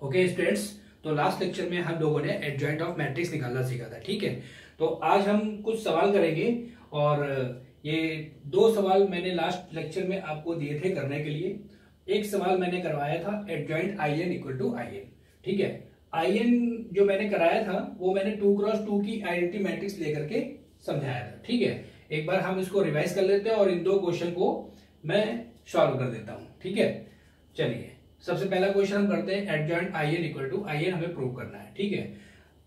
Okay students, तो last lecture में हम लोगों ने एडजॉइंट ऑफ मैट्रिक्स निकालना सीखा था। ठीक है, तो आज हम कुछ सवाल करेंगे और ये दो सवाल मैंने लास्ट लेक्चर में आपको दिए थे करने के लिए। एक सवाल मैंने करवाया था adjoint I n equal to I n. ठीक है, आई एन जो मैंने कराया था वो मैंने 2x2 की आइडेंटिटी मैट्रिक्स लेकर के समझाया था। ठीक है, एक बार हम इसको रिवाइज कर लेते हैं और इन दो क्वेश्चन को मैं सॉल्व कर देता हूं। ठीक है, चलिए सबसे पहला क्वेश्चन हम करते हैं adjoint I n equal to I n हमें प्रूव करना है। ठीक है,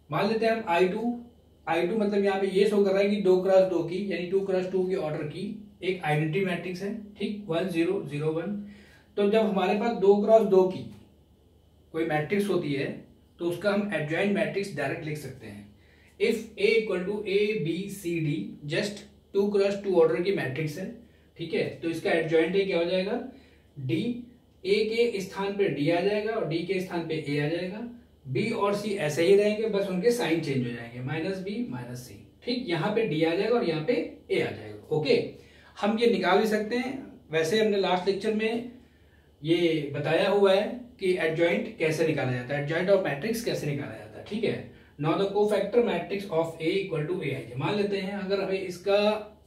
मान लेते हैं हम आई टू मतलब यहाँ पे ये शो कर रहा है कि 2x2 की यानी 2x2 के ऑर्डर की एक आइडेंटिटी मैट्रिक्स है। ठीक, 1 0 0 1। तो जब हमारे पास 2x2 की कोई मैट्रिक्स होती है तो उसका हम एडजॉइंट मैट्रिक्स डायरेक्ट लिख सकते हैं। If A equal to A B C D just 2x2 order की मैट्रिक्स है। ठीक है, तो इसका एडजॉइंट ए क्या हो जाएगा, डी। ए के स्थान पे डी आ जाएगा और डी के स्थान पे ए आ जाएगा। बी और सी ऐसे ही रहेंगे, बस उनके साइन चेंज हो जाएंगे, माइनस बी माइनस सी। ठीक, यहाँ पे डी आ जाएगा और यहाँ पे ए आ जाएगा। ओके, हम ये निकाल भी सकते हैं। वैसे हमने लास्ट लेक्चर में ये बताया हुआ है कि एडजॉइंट कैसे निकाला जाता है, एडजॉइंट ऑफ मैट्रिक्स कैसे निकाला जाता है। ठीक है, now the cofactor matrix of A equal to A I. मान लेते हैं अगर हमें इसका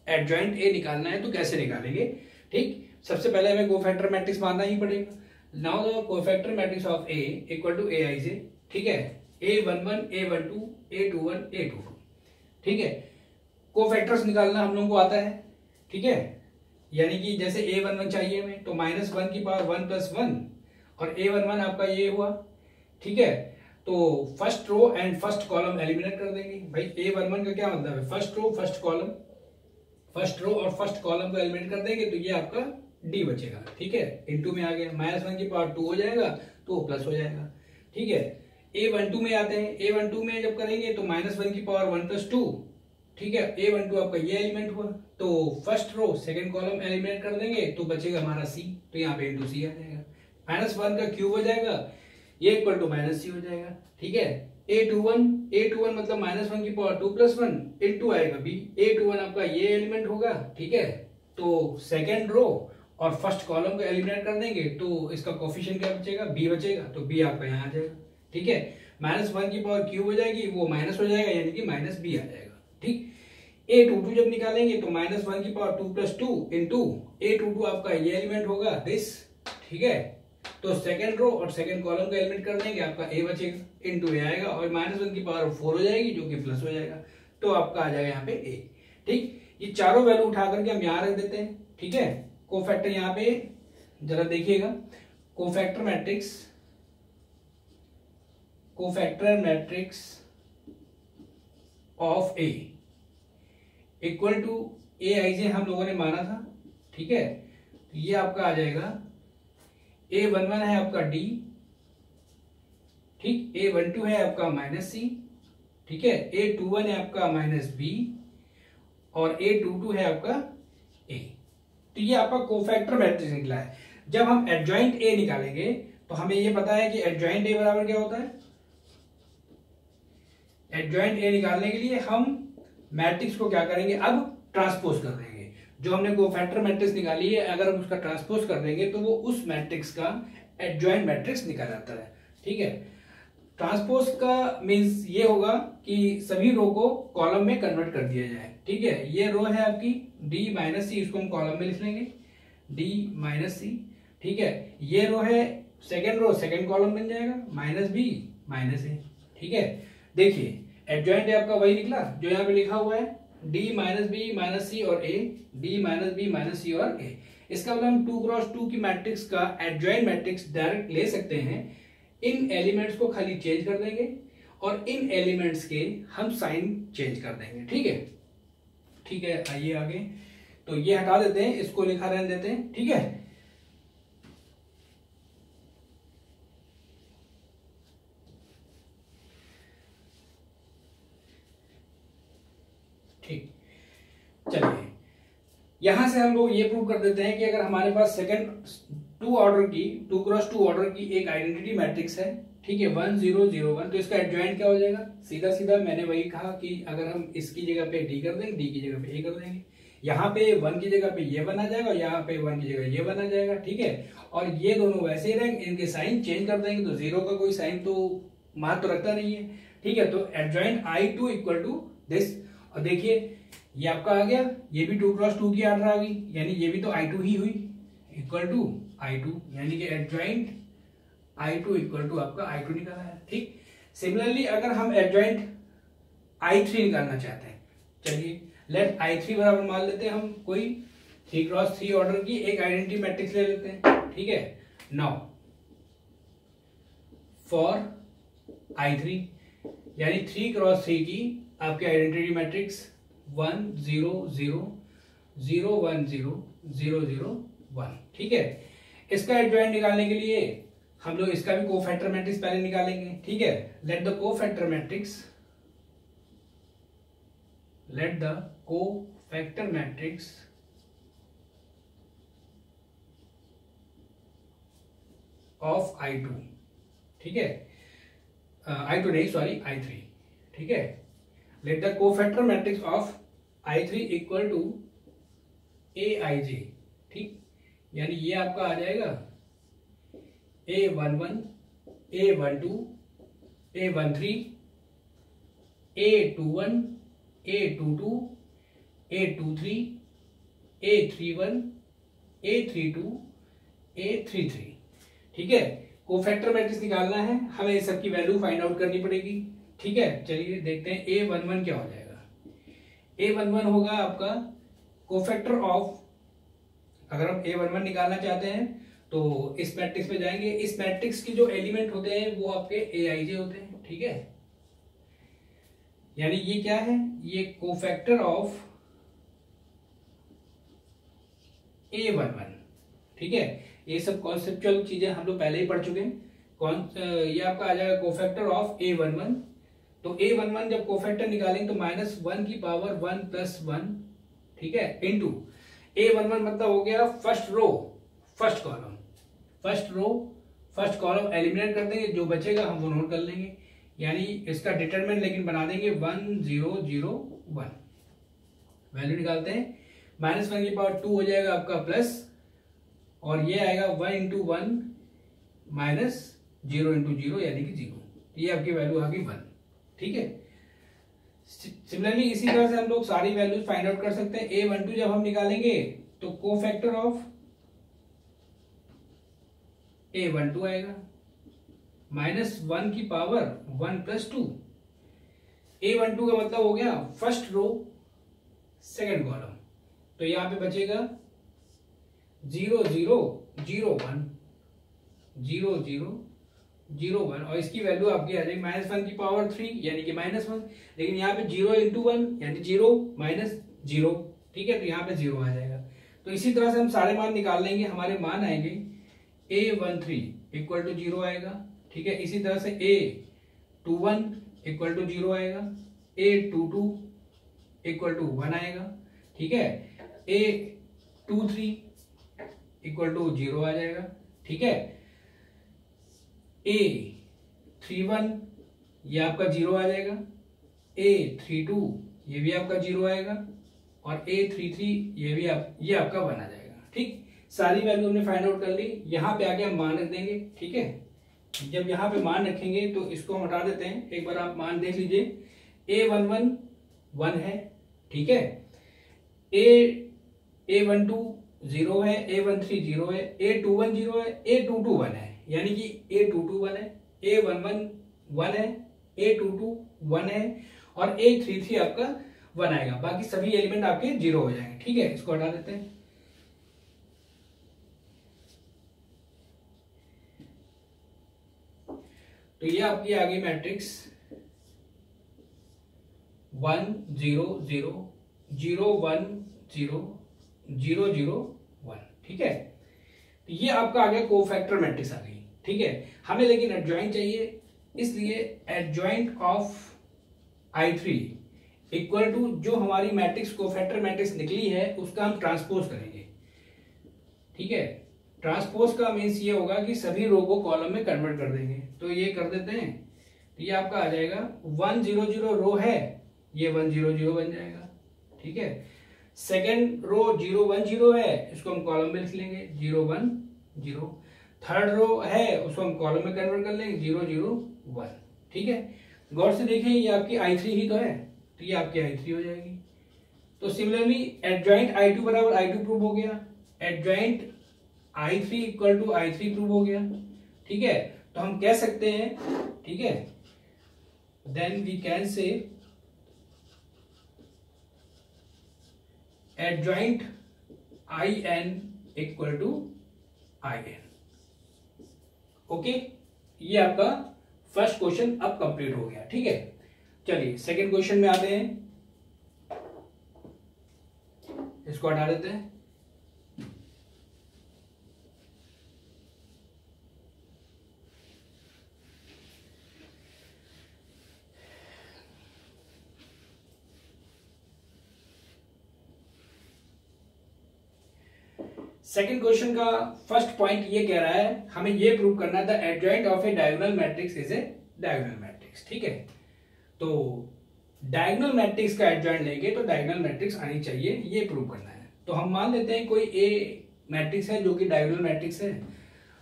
एडजॉइंट ए निकालना है तो कैसे निकालेंगे। ठीक, सबसे पहले हमें कोफैक्टर मैट्रिक्स मानना ही पड़ेगा। Now the cofactor matrix of A equal to A I J. ठीक है, A11 A12 A21 A22। ठीक है, कोफैक्टर्स निकालना हम लोगों को आता है। ठीक है, यानी कि जैसे A11 चाहिए हमें तो -1 की पावर 1 + 1 और A11 आपका ये हुआ। ठीक है, तो first row and first column eliminate कर देंगे। भाई A11 का क्या मतलब है, first row first column, first row और फर्स्ट कॉलम को एलिमिनेट कर देंगे तो ये आपका डी बचेगा। ठीक है, इनटू में आ गया, -1 की पावर 2 हो जाएगा तो प्लस हो जाएगा। ठीक है, A12 में आते हैं। A12 में जब करेंगे तो -1 की पावर 1 + 2। ठीक है, A12 आपका ये एलिमेंट हुआ तो first row second column eliminate कर देंगे तो बचेगा हमारा C, तो यहाँ पे इंटू सी आ जाएगा। -1 का क्यूब हो जाएगा, ये इक्वल टू -C हो जाएगा। ठीक है, A21 मतलब -1 की पावर 2 + 1 इंटू आएगा B। A21 आपका ये एलिमेंट होगा। ठीक है, तो सेकेंड रो और फर्स्ट कॉलम को एलिमिनेट कर देंगे तो इसका कोफिशिएंट क्या बचेगा, B बचेगा, तो B आपका यहाँ आ जाएगा। ठीक है, -1 की पावर क्यूब हो जाएगी, वो माइनस हो जाएगा यानी कि -B आ जाएगा। ठीक, A22 जब निकालेंगे तो -1 की पावर 2 + 2 इंटू A22 आपका ये एलिमेंट होगा दिस। ठीक है, तो सेकंड रो और सेकंड कॉलम को एलिमिनेट कर देंगे, आपका A बचेगा, इंटू ए आएगा और -1 की पावर 4 हो जाएगी जो कि प्लस हो जाएगा, तो आपका आ जाएगा यहाँ पे A। ठीक, ये चारों वैल्यू उठा करके हम यहाँ रख देते हैं। ठीक है, कोफैक्टर यहाँ पे जरा देखिएगा, cofactor matrix of A equal to A I J हम लोगों ने माना था। ठीक है, तो ये आपका आ जाएगा A11 है आपका D। ठीक, A12 है आपका -C। ठीक है, A21 है आपका -B और A22 है आपका A। तो ये आपका कोफैक्टर मैट्रिक्स निकला है। जब हम एडजॉइंट ए निकालेंगे तो हमें ये पता है कि एडजॉइंट ए बराबर क्या होता है। एडजॉइंट ए निकालने के लिए हम मैट्रिक्स को क्या करेंगे, अब ट्रांसपोज कर देंगे। जो हमने कोफैक्टर मैट्रिक्स निकाली है अगर हम उसका ट्रांसपोज कर देंगे तो वो उस मैट्रिक्स का एडजॉइंट मैट्रिक्स निकल आता है। ठीक है, ट्रांसपोज का मींस ये होगा कि सभी रो को कॉलम में कन्वर्ट कर दिया जाए। ठीक है, ये रो है आपकी D - C, इसको हम कॉलम में लिख लेंगे D - C। ठीक है, ये रो है सेकेंड रो सेकेंड कॉलम बन जाएगा -B -A। ठीक है, देखिए एडजॉइंट आपका वही निकला जो यहाँ पे लिखा हुआ है D - B - C और A, D - B - C और A। इसका मतलब हम 2x2 की मैट्रिक्स का एडजॉइंट मैट्रिक्स डायरेक्ट ले सकते हैं। इन एलिमेंट्स को खाली चेंज कर देंगे और इन एलिमेंट्स के हम साइन चेंज कर देंगे। ठीक है, ठीक है, आइए आगे। तो ये हटा देते हैं, इसको लिखा रहने देते हैं। ठीक है, ठीक, चलिए यहां से हम लोग ये प्रूव कर देते हैं कि अगर हमारे पास सेकंड 2x2 ऑर्डर की एक आइडेंटिटी मैट्रिक्स है। ठीक है, 1 0 0 1, तो इसका एडजॉइंट क्या हो जाएगा, सीधा सीधा मैंने वही कहा कि अगर हम इसकी जगह पे D कर देंगे, D की जगह पे A कर देंगे, यहाँ पे 1 की जगह पे ये 1 आ जाएगा और यहाँ पे 1 की जगह ये 1 आ जाएगा, ठीक है। और ये दोनों वैसे ही रहेंगे, इनके साइन चेंज कर देंगे तो जीरो का कोई साइन तो महत्व रखता नहीं है, ठीक है। तो adjoint I2 equal to this, और देखिए ये आपका आ गया, ये भी 2 क्रॉस 2 की ऑर्डर आ गई, यानी ये भी तो I2 ही हुई, इक्वल टू I2, यानी कि एडजॉइंट I2 इक्वल टू आपका I2 निकाला है, ठीक। सिमिलरली अगर हम एडजॉइंट I3 निकालना चाहते हैं, चलिए लेट I3 बराबर मान लेते हैं हम कोई 3 क्रॉस 3 ऑर्डर की एक आइडेंटिटी मैट्रिक्स ले लेते हैं, ठीक है। नाउ फॉर I3 यानी 3 क्रॉस 3 की आपकी आइडेंटिटी मैट्रिक्स 1 0 0 0 1 0 0 0 1, ठीक है। इसका एडजॉइंट निकालने के लिए हम लोग इसका भी कोफैक्टर मैट्रिक्स पहले निकालेंगे, ठीक है। Let the cofactor matrix of I2, ठीक है, I2 नहीं सॉरी I3, ठीक है। Let the cofactor matrix of I3 equal to AIJ, ठीक, यानी ये आपका आ जाएगा A11 A12 A13 A21 A22 A23 A31 A32 A33, ठीक है। कोफैक्टर मैट्रिक्स निकालना है, हमें इस सब की वैल्यू फाइंड आउट करनी पड़ेगी, ठीक है। चलिए देखते हैं A11 क्या हो जाएगा। A11 होगा आपका कोफैक्टर ऑफ, अगर हम A11 निकालना चाहते हैं तो इस मैट्रिक्स में जाएंगे, इस मैट्रिक्स की जो एलिमेंट होते हैं वो आपके AIJ होते हैं, ठीक है। यानी ये क्या है, ये कोफैक्टर ऑफ A11, ठीक है। ये सब कॉन्सेप्चुअल चीजें हम लोग पहले ही पढ़ चुके हैं। ये आपका आ जाएगा कोफैक्टर ऑफ A11, तो A11 जब कोफैक्टर निकालेंगे तो -1 की पावर 1 + 1, ठीक है, इंटू A11 मतलब हो गया first row first column eliminate कर देंगे, जो बचेगा हम वो नोट कर लेंगे, यानी इसका डिटरमिनेंट लेकिन बना देंगे 1 0 0 1। वैल्यू निकालते हैं, -1 की पावर 2 हो जाएगा आपका प्लस, और ये आएगा 1 × 1 -0 × 0 यानी कि 0, ये आपकी वैल्यू आ गई 1, ठीक है। सिमिलरली इसी तरह से हम लोग सारी वैल्यूज फाइंड आउट कर सकते हैं। A12 जब हम निकालेंगे तो कोफैक्टर ऑफ A12 आएगा -1 की पावर 1 + 2। A12 का मतलब हो गया फर्स्ट रो सेकंड कॉलम, तो यहां पे बचेगा 0 0 0 1 0 0 0 1, और इसकी वैल्यू आपकी आ जाएगी -1 की पावर 3 यानी कि -1, लेकिन यहाँ पे 0 × 1 यानी 0 -0, ठीक है, तो यहाँ पे 0 आ जाएगा। तो इसी तरह से हम सारे मान निकाल लेंगे, हमारे मान आएंगे A13 इक्वल टू 0 आएगा, ठीक है। इसी तरह से A21 इक्वल टू 0 आएगा, A22 इक्वल टू 1 आएगा, ठीक है। A23 इक्वल टू 0 आ जाएगा, ठीक है। A31 ये आपका 0 आ जाएगा, A32 ये भी आपका 0 आएगा, और A33 ये आपका 1 आ जाएगा, ठीक। सारी वैल्यू हमने फाइंड आउट कर ली, यहाँ पे आके हम मान रख देंगे, ठीक है। जब यहाँ पे मान रखेंगे तो इसको हम हटा देते हैं, एक बार आप मान देख लीजिए। A11 1 है, ठीक है, A12 0 है, A13 0 है, A21 0 है, A22 1 है, यानी कि A22 1 है, A11 1 है, A22 1 है, और A33 आपका 1 आएगा, बाकी सभी एलिमेंट आपके 0 हो जाएंगे, ठीक है। इसको हटा देते हैं। तो ये आपकी आ गई मैट्रिक्स 1 0 0 0 1 0 0 0 1, ठीक है। तो ये आपका आ गया कोफैक्टर मैट्रिक्स आ गई, ठीक है। हमें लेकिन एडजॉइंट चाहिए, इसलिए adjoint of I3 equal to जो हमारी मैट्रिक्स कोफैक्टर मैट्रिक्स निकली है उसका हम ट्रांसपोज करेंगे, ठीक है। ट्रांसपोज का मीन्स ये होगा कि सभी रो को कॉलम में कन्वर्ट कर देंगे, तो ये कर देते हैं। तो ये आपका आ जाएगा 1 0 0 रो है, ये 1 0 0 बन जाएगा, ठीक है। सेकेंड रो 0 1 0 है, इसको हम कॉलम में लिख लेंगे 0 1 0। थर्ड रो है उसको हम कॉलम में कन्वर्ट कर लेंगे 0 0 1। ठीक है, गौर से देखिए ये आपकी I3 ही तो है, तो ये आपकी I3 हो जाएगी। तो सिमिलरली एडजॉइंट I2 बराबर I2 प्रूव हो गया, adjoint I3 equal to I3 prove हो गया। ठीक है, तो हम कह सकते हैं, ठीक है, then we can say adjoint IN equal to IN। Okay, ये आपका फर्स्ट क्वेश्चन अब कंप्लीट हो गया। ठीक है, चलिए सेकंड क्वेश्चन में आते हैं, इसको हटा देते हैं। सेकंड क्वेश्चन का फर्स्ट पॉइंट ये कह रहा है, हमें ये प्रूव करना है the adjoint of a diagonal matrix is a diagonal matrix. ठीक है, तो डायगोनल मैट्रिक्स का एडजॉइंट लेंगे तो डायगोनल मैट्रिक्स आनी चाहिए, ये प्रूव करना है। तो हम मान लेते हैं कोई ए मैट्रिक्स है जो कि डायगोनल मैट्रिक्स है।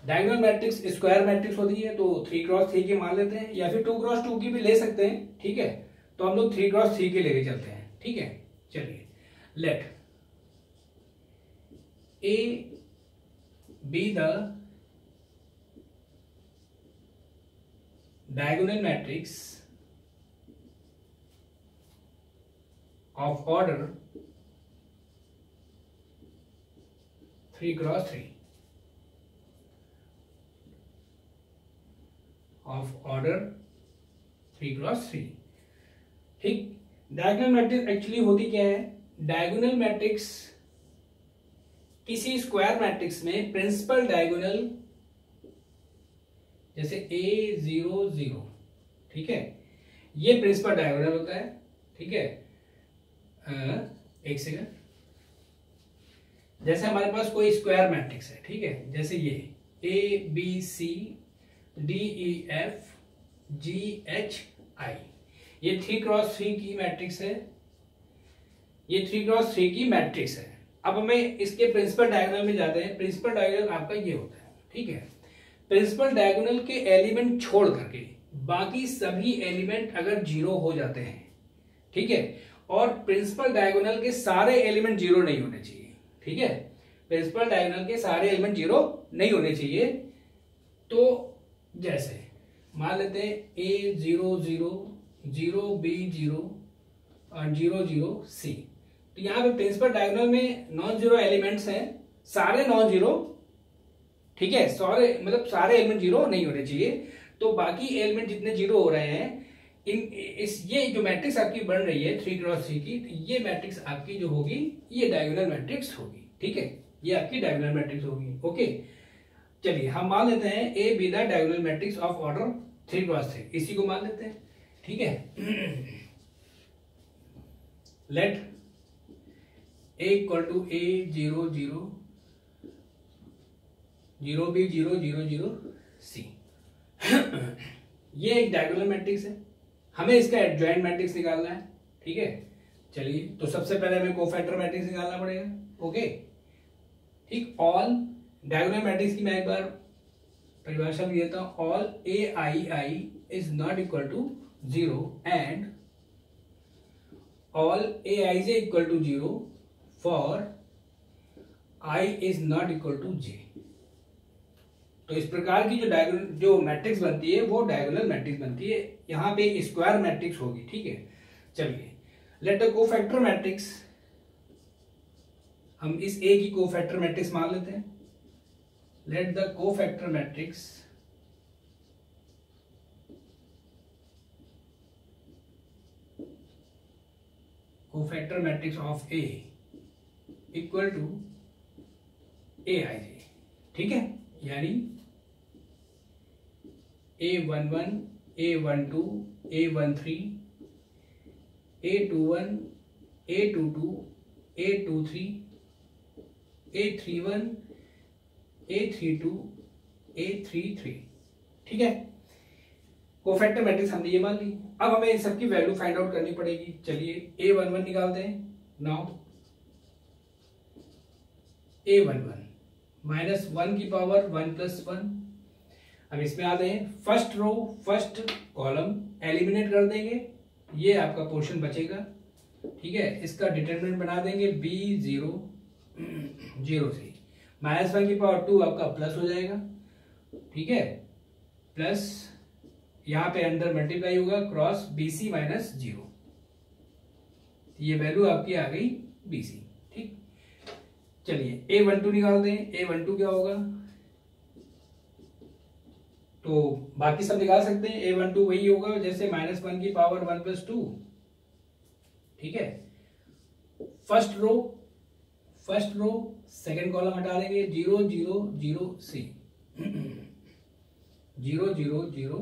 डायगोनल मैट्रिक्स स्क्वायर मैट्रिक्स होती है, तो 3x3 की मान लेते हैं, या फिर 2x2 की भी ले सकते हैं। ठीक है, तो हम लोग 3x3 की लेके चलते हैं। ठीक है, चलिए late A be the diagonal matrix of order 3x3 of order 3x3। ठीक, डायगोनल मैट्रिक्स एक्चुअली होती क्या है? डायगोनल मैट्रिक्स किसी स्क्वायर मैट्रिक्स में प्रिंसिपल डायगोनल, जैसे A0 0, ठीक है, ये प्रिंसिपल डायगोनल होता है। ठीक है, एक सेकंड, जैसे हमारे पास कोई स्क्वायर मैट्रिक्स है, ठीक है, जैसे ये ABCDEFGHI, ये 3x3 की मैट्रिक्स है, ये 3x3 की मैट्रिक्स है। अब हमें इसके प्रिंसिपल डायगोनल में जाते हैं। प्रिंसिपल डायगोनल आपका ये होता है। ठीक है, प्रिंसिपल डायगोनल के एलिमेंट छोड़ करके बाकी सभी एलिमेंट अगर 0 हो जाते हैं, ठीक है, और प्रिंसिपल डायगोनल के सारे एलिमेंट 0 नहीं होने चाहिए। ठीक है, प्रिंसिपल डायगोनल के सारे एलिमेंट 0 नहीं होने चाहिए। तो जैसे मान लेते हैं A0 0 0B 0 और 0 0 C, तो यहां पे प्रिंसिपल डायगोनल में नॉन जीरो एलिमेंट्स हैं, सारे नॉन जीरो। ठीक है, सारे एलिमेंट 0 नहीं होने चाहिए। तो बाकी एलिमेंट जितने 0 हो रहे हैं, ये जो मैट्रिक्स आपकी बन रही है 3x3 की, तो ये मैट्रिक्स आपकी जो होगी ये डायगोनल मैट्रिक्स होगी। ठीक है, ये आपकी डायगोनल मैट्रिक्स होगी। ओके, चलिए हम मान लेते हैं A be the diagonal matrix of order 3x3, इसी को मान लेते हैं। ठीक है, let A equal to A0 0 0B 0 0 0 C। ये एक डायगोनल मैट्रिक्स है, हमें इसका एडजॉइंट मैट्रिक्स निकालना है। ठीक है, चलिए तो सबसे पहले हमें कोफैक्टर मैट्रिक्स निकालना पड़ेगा। ओके, ठीक, ऑल डायगोनल मैट्रिक्स की मैं एक बार परिभाषा भी देता हूं। All AII is not equal to 0 and all AIJ equal to 0 for I is not equal to J। तो इस प्रकार की जो मैट्रिक्स बनती है वो डायगोनल मैट्रिक्स बनती है। यहां पे स्क्वायर मैट्रिक्स होगी। ठीक है, चलिए लेट द कोफैक्टर मैट्रिक्स, हम इस A की कोफैक्टर मैट्रिक्स मान लेते हैं। Let the cofactor matrix of A equal to AIJ। ठीक है, यानी A11 A12 A13 A21 A22 A23 A31 A32 A33। ठीक है, कोफैक्टर मैट्रिक्स हमने ये मान ली। अब हमें इन सबकी वैल्यू फाइंड आउट करनी पड़ेगी। चलिए A11 निकालते हैं। नाउ A11 माइनस 1 की पावर 1 प्लस 1। अब इसमें आते हैं first row first column eliminate कर देंगे, ये आपका पोर्शन बचेगा। ठीक है, इसका डिटरमिनेंट बना देंगे B0 0 से माइनस 1 की पावर 2 आपका प्लस हो जाएगा। ठीक है, प्लस यहां पे अंदर मल्टीप्लाई होगा क्रॉस BC माइनस 0, ये वैल्यू आपकी आ गई BC। ठीक, चलिए A12 निकाल दें। A12 क्या होगा, तो बाकी सब निकाल सकते हैं। A12 वही होगा जैसे माइनस 1 की पावर 1 प्लस 2। ठीक है, फर्स्ट रो सेकंड कॉलम हटा देंगे 0 0 0 C 0 0 0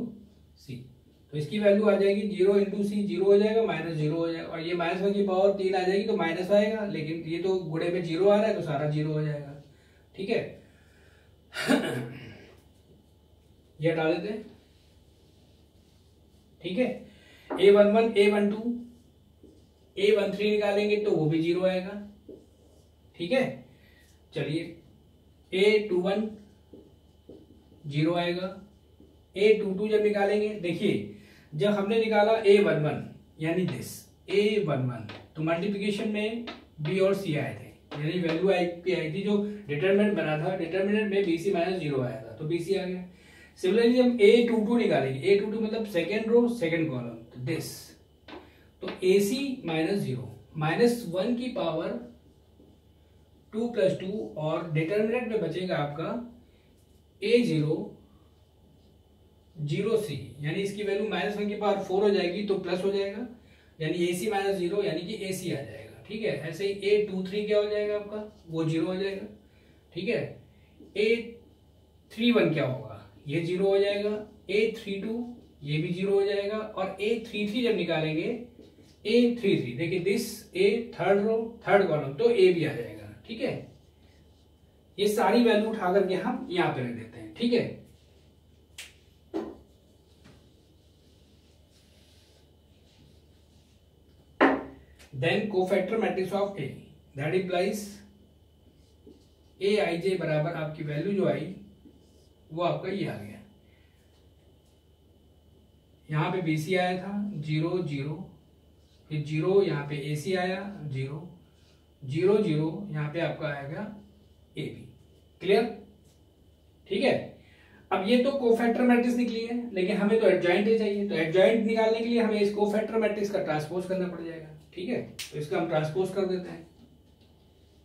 C, तो इसकी वैल्यू आ जाएगी 0 इंटू C 0 हो जाएगा, माइनस 0 हो जाएगा, और ये माइनस 1 की पावर 3 आ जाएगी तो माइनस आएगा, लेकिन ये तो गुणे में 0 आ रहा है तो सारा 0 हो जाएगा। ठीक है ये हटा देते हैं। ठीक है, A11 A12 A13 निकालेंगे तो वो भी 0 आएगा। ठीक है, चलिए A21 0 आएगा। A22 जब निकालेंगे, देखिए जब हमने निकाला A11 यानी दिस A11 तो मल्टीप्लिकेशन में B और C आए थे, यानी वैल्यू आई थी जो डिटरमिनेंट बना था, डिटरमिनेंट में BC माइनस 0 आया था तो BC आ गया। सिमिलरली हम A22 निकालेंगे, A22 मतलब सेकेंड रो सेकेंड कॉलम, तो दिस तो AC माइनस 0 माइनस 1 की पावर 2 प्लस 2, और डिटरमिनेंट में बचेगा आपका A0 0 C, यानी इसकी वैल्यू माइनस 1 की पावर 4 हो जाएगी तो प्लस हो जाएगा, यानी AC माइनस 0 यानी कि AC आ जाएगा। ठीक है, ऐसे ही A23 क्या हो जाएगा आपका, वो 0 हो जाएगा। ठीक है, A31 क्या होगा, ये 0 हो जाएगा। A32 ये भी 0 हो जाएगा, और A33 जब निकालेंगे A33 देखिए this A third row third column तो A भी आ जाएगा। ठीक है, ये सारी वैल्यू उठा करके हम यहां पे रख देते हैं। ठीक है, then cofactor matrix of A that implies Aij बराबर आपकी वैल्यू जो आई वो आपका ये आ गया। यहां पे BC आया था 0 0, फिर 0 यहाँ पे AC आया 0 0 0, यहाँ पे आपका आएगा AB। क्लियर? ठीक है, अब ये तो कोफैक्टर मैट्रिक्स निकली है, लेकिन हमें तो एडजॉइंट ही चाहिए, तो एडजॉइंट निकालने के लिए हमें इस कोफैक्टर मैट्रिक्स का ट्रांसपोज करना पड़ जाएगा। ठीक है, तो इसका हम ट्रांसपोज कर देते हैं।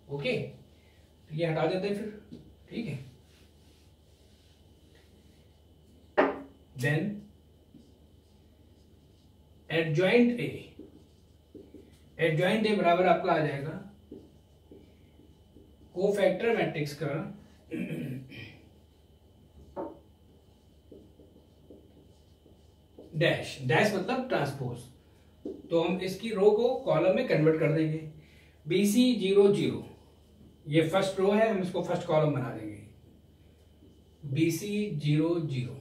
ओके, तो ये हटा देते हैं फिर। ठीक है, देन एडजॉइंट ए बराबर आपका आ जाएगा कोफैक्टर मैट्रिक्स का डैश मतलब ट्रांसपोज, तो हम इसकी रो को कॉलम में कन्वर्ट कर देंगे। BC 0 0 ये फर्स्ट रो है, हम इसको फर्स्ट कॉलम बना देंगे। BC 0 0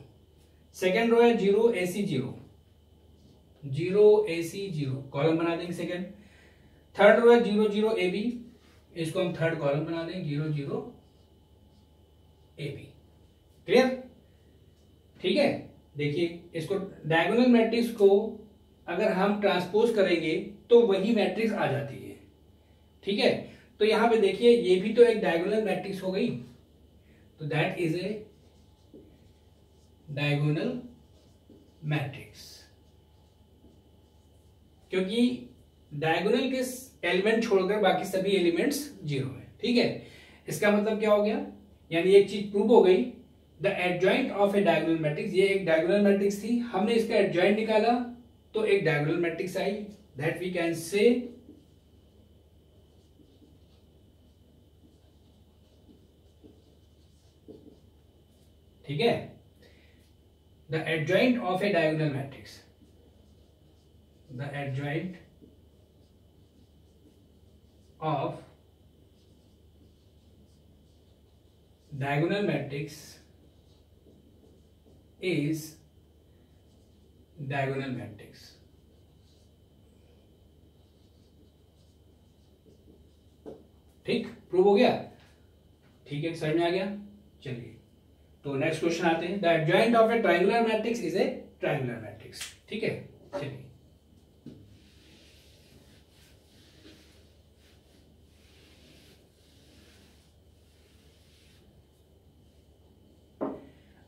सेकेंड रो है 0 AC 0 0 AC 0 कॉलम बना देंगे सेकेंड। थर्ड रो है 0 0 AB, इसको हम थर्ड कॉलम बना देंगे 0 0 AB। क्लियर? ठीक है, देखिए इसको डायगोनल मैट्रिक्स को अगर हम ट्रांसपोज करेंगे तो वही मैट्रिक्स आ जाती है। ठीक है, तो यहां पे देखिए ये भी तो एक डायगोनल मैट्रिक्स हो गई, तो that is a diagonal matrix, क्योंकि डायगोनल के एलिमेंट छोड़कर बाकी सभी एलिमेंट्स 0 है। ठीक है, इसका मतलब क्या हो गया, यानी एक चीज प्रूव हो गई, the adjoint of a diagonal matrix, ये एक डायगोनल मैट्रिक्स थी, हमने इसका एडजॉइंट निकाला तो एक डायगोनल मैट्रिक्स आई, दैट वी कैन से ठीक है, the adjoint of a diagonal matrix, the adjoint of diagonal matrix is diagonal matrix। ठीक, प्रूव हो गया। ठीक है, समझ में आ गया। चलिए तो नेक्स्ट क्वेश्चन आते हैं। The adjoint of A triangular matrix is a triangular matrix. ठीक है, चलिए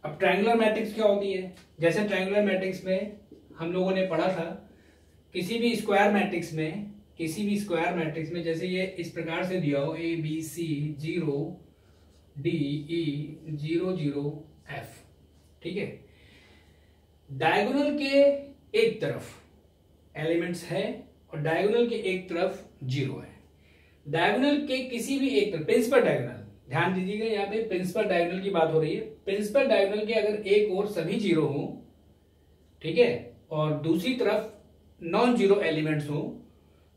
अब ट्रायंगुलर मैट्रिक्स क्या होती है। जैसे ट्रायंगुलर मैट्रिक्स में हम लोगों ने पढ़ा था, किसी भी स्क्वायर मैट्रिक्स में जैसे ये इस प्रकार से दिया हो A B C 0 D E 0 0 F, ठीक है। डायगोनल के एक तरफ एलिमेंट्स है और डायगोनल के एक तरफ 0 है। डायगोनल के किसी भी एक तरफ, प्रिंसिपल डायगोनल, ध्यान दीजिएगा यहाँ पे प्रिंसिपल डायगोनल की बात हो रही है। प्रिंसिपल डायगोनल के अगर एक और सभी 0 हो, ठीक है, और दूसरी तरफ नॉन जीरो एलिमेंट्स हो,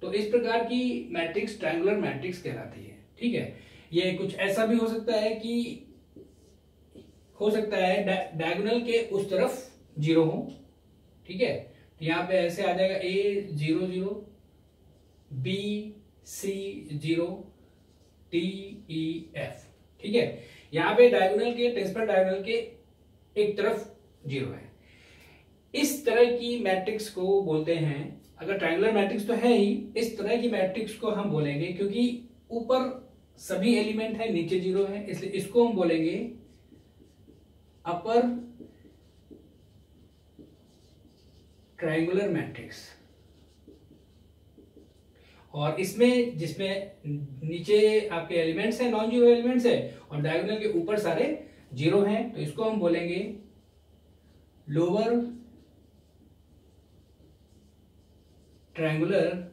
तो इस प्रकार की मैट्रिक्स ट्रायंगुलर मैट्रिक्स कहलाती है। ठीक है, ये कुछ ऐसा भी हो सकता है कि डायगोनल के उस तरफ 0 हो, ठीक है, तो यहां पे ऐसे आ जाएगा A 0 0 B C 0 D E F, ठीक है। यहां पे डायगोनल के, प्रिंसिपल डायगोनल के एक तरफ 0 है। इस तरह की मैट्रिक्स को बोलते हैं, अगर ट्रायंगुलर मैट्रिक्स तो है ही, इस तरह की मैट्रिक्स को हम बोलेंगे, क्योंकि ऊपर सभी एलिमेंट है, नीचे 0 है, इसलिए इसको हम बोलेंगे अपर ट्रायंगुलर मैट्रिक्स। और इसमें जिसमें नीचे आपके एलिमेंट्स है, नॉन जीरो एलिमेंट्स है, और डायगोनल के ऊपर सारे 0 हैं, तो इसको हम बोलेंगे लोअर ट्रायंगुलर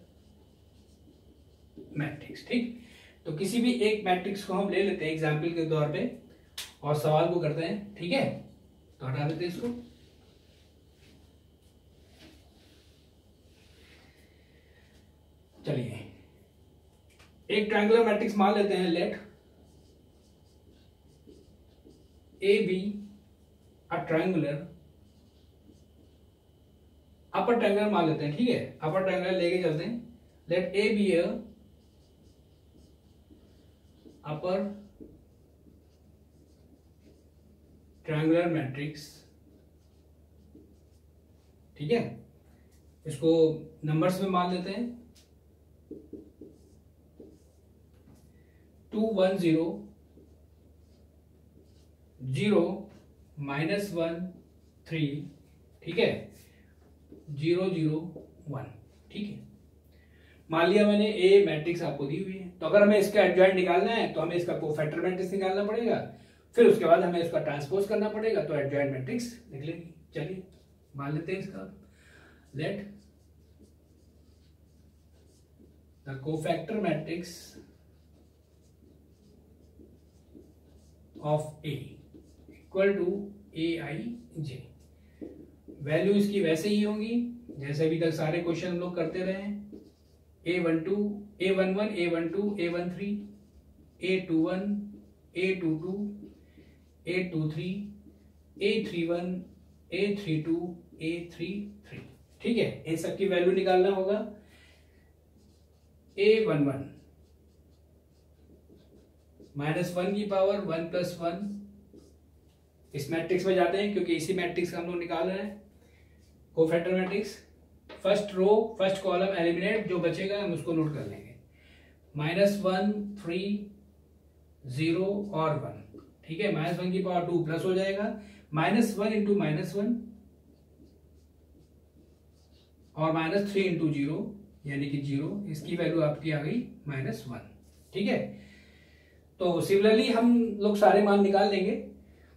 मैट्रिक्स। ठीक, तो किसी भी एक मैट्रिक्स को हम ले लेते हैं एग्जाम्पल के तौर पे और सवाल को करते हैं। ठीक है, तो हटा देते हैं इसको। चलिए एक ट्रायंगुलर मैट्रिक्स मान लेते हैं, let A be a triangular, upper triangular मान लेते हैं। ठीक है, अपर ट्रायंगुलर लेके चलते हैं। Let A be a upper triangular matrix. ठीक है, इसको नंबर्स में मान लेते हैं। 2 1 0 0 -1 3, ठीक है, 0 0 1, ठीक है। मान लिया मैंने ए मैट्रिक्स आपको दी हुई है, तो अगर हमें इसका एडजॉइंट निकालना है तो हमें इसका कोफैक्टर मैट्रिक्स निकालना पड़ेगा, फिर उसके बाद हमें इसका ट्रांसपोज करना पड़ेगा, तो एडजॉइंट मैट्रिक्स निकलेगी। चलिए मान लेते हैं इसका, let the cofactor matrix of A equal to AIJ। Value इसकी वैसे ही होंगी जैसे अभी तक सारे क्वेश्चन हम लोग करते रहे हैं। A12 A11 A12 A13 A21 A22 A23 A31 A32 A33, ठीक है। इन सब की वैल्यू निकालना होगा। A11 -1 की पावर 1 + 1, इस मैट्रिक्स में जाते हैं क्योंकि इसी मैट्रिक्स का हम लोग निकाल रहे हैं cofactor matrix. First row first column eliminate, जो बचेगा हम उसको नोट कर लेंगे। -1 3 0 और 1, ठीक है। -1 की पावर 2 प्लस हो जाएगा, -1 × -1 और -3 × 0 यानी कि 0, इसकी वैल्यू आपकी आ गई -1, ठीक है। तो सिमिलरली हम लोग सारे मान निकाल लेंगे,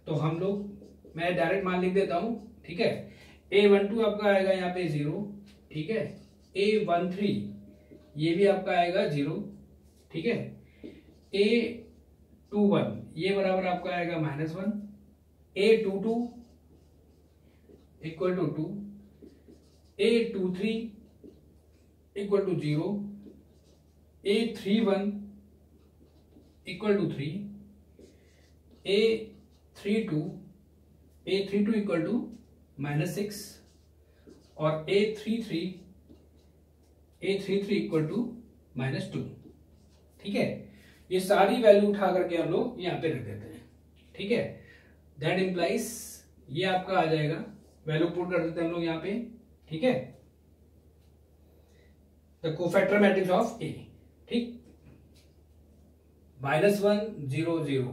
तो हम लोग, मैं डायरेक्ट मान लिख देता हूं, ठीक है। A12 आपका आएगा यहाँ पे 0, ठीक है। A13 ये भी आपका आएगा 0, ठीक है। A21 ये बराबर आपका आएगा -1, A22 equal to 2, A23 equal to 0, A31 equal to 3, A32 equal to -6 और A33 इक्वल टू -2, ठीक है। ये सारी वैल्यू उठा करके हम लोग यहाँ पे रख देते हैं, ठीक है। दैट इंप्लाइज ये आपका आ जाएगा, वैल्यू पुट कर देते हैं हम लोग यहाँ पे, ठीक है। द कोफैक्टर मैट्रिक्स ऑफ ए, ठीक, -1 0 0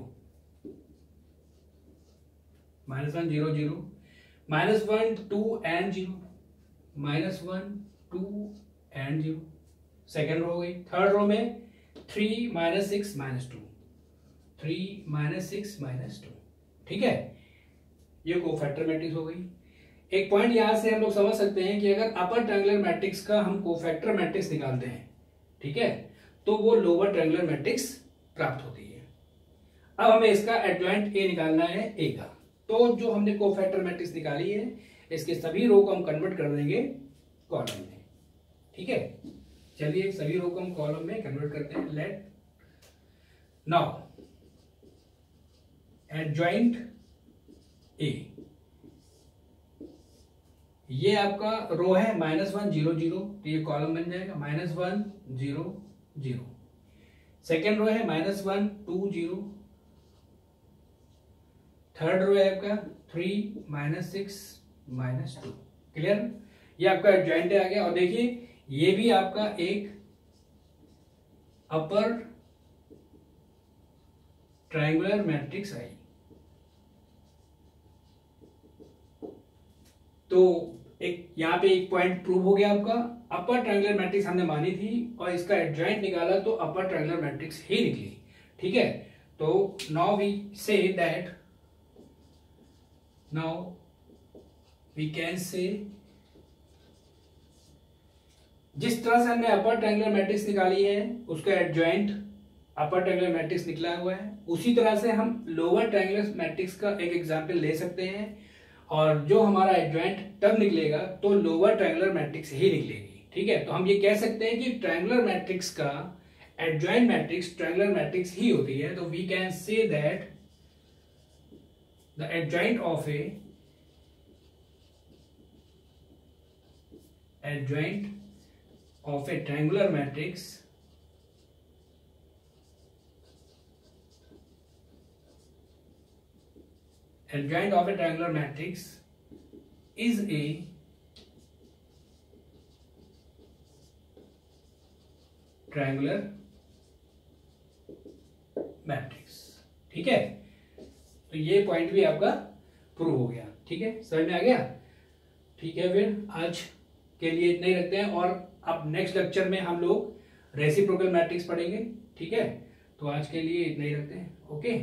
-1 0 0 -1 2 and 0 -1 2 and 0, सेकेंड रो हो गई। थर्ड रो में 3 -6 -2 3 -6 -2, ठीक है। ये कोफैक्टर मैट्रिक्स हो गई। एक पॉइंट यहां से हम लोग समझ सकते हैं कि अगर अपर ट्रायंगुलर मैट्रिक्स का हम कोफैक्टर मैट्रिक्स निकालते हैं, ठीक है, तो वो लोअर ट्रायंगुलर मैट्रिक्स प्राप्त होती है। अब हमें इसका एडजॉइंट ए निकालना है ए का, तो जो हमने कोफैक्टर मैट्रिक्स निकाली है इसके सभी रो को हम कन्वर्ट कर देंगे कॉलम में, ठीक है। चलिए सभी रो को हम कॉलम में कन्वर्ट करते हैं। लेट नाउ एडजॉइंट ए, ये आपका रो है -1 0 0, तो ये कॉलम बन जाएगा -1 0 0। सेकेंड रो है -1 2 0। थर्ड रो है आपका 3 -6 -2। क्लियर, ये आपका एडजॉइंट आ गया। और देखिए ये भी आपका एक अपर ट्रायंगुलर मैट्रिक्स आई। तो एक यहां पे एक पॉइंट प्रूव हो गया आपका, अपर ट्रायंगुलर मैट्रिक्स हमने मानी थी और इसका एडजॉइंट निकाला तो अपर ट्रायंगुलर मैट्रिक्स ही निकली, ठीक है। तो now we say that, now we can say, जिस तरह से हमने अपर ट्रायंगुलर मैट्रिक्स निकाली है उसका एडजॉइंट अपर ट्रायंगुलर मैट्रिक्स निकला हुआ है, उसी तरह से हम लोअर ट्रायंगुलर मैट्रिक्स का एक एग्जांपल ले सकते हैं और जो हमारा एडजॉइंट तब निकलेगा तो लोअर ट्रायंगुलर मैट्रिक्स ही निकलेगी, ठीक है। तो हम ये कह सकते हैं कि ट्रायंगुलर मैट्रिक्स का एडजॉइंट मैट्रिक्स ट्रायंगुलर मैट्रिक्स ही होती है। तो we can say that the adjoint of a triangular matrix adjoint of a triangular matrix is a triangular matrix, ठीक है। तो ये पॉइंट भी आपका प्रूव हो गया, ठीक है, समझ में आ गया, ठीक है। फिर आज के लिए इतना ही रखते हैं और अब नेक्स्ट लेक्चर में हम लोग रेसिप्रोकल मैट्रिक्स पढ़ेंगे, ठीक है। तो आज के लिए इतना ही रखते हैं, ओके।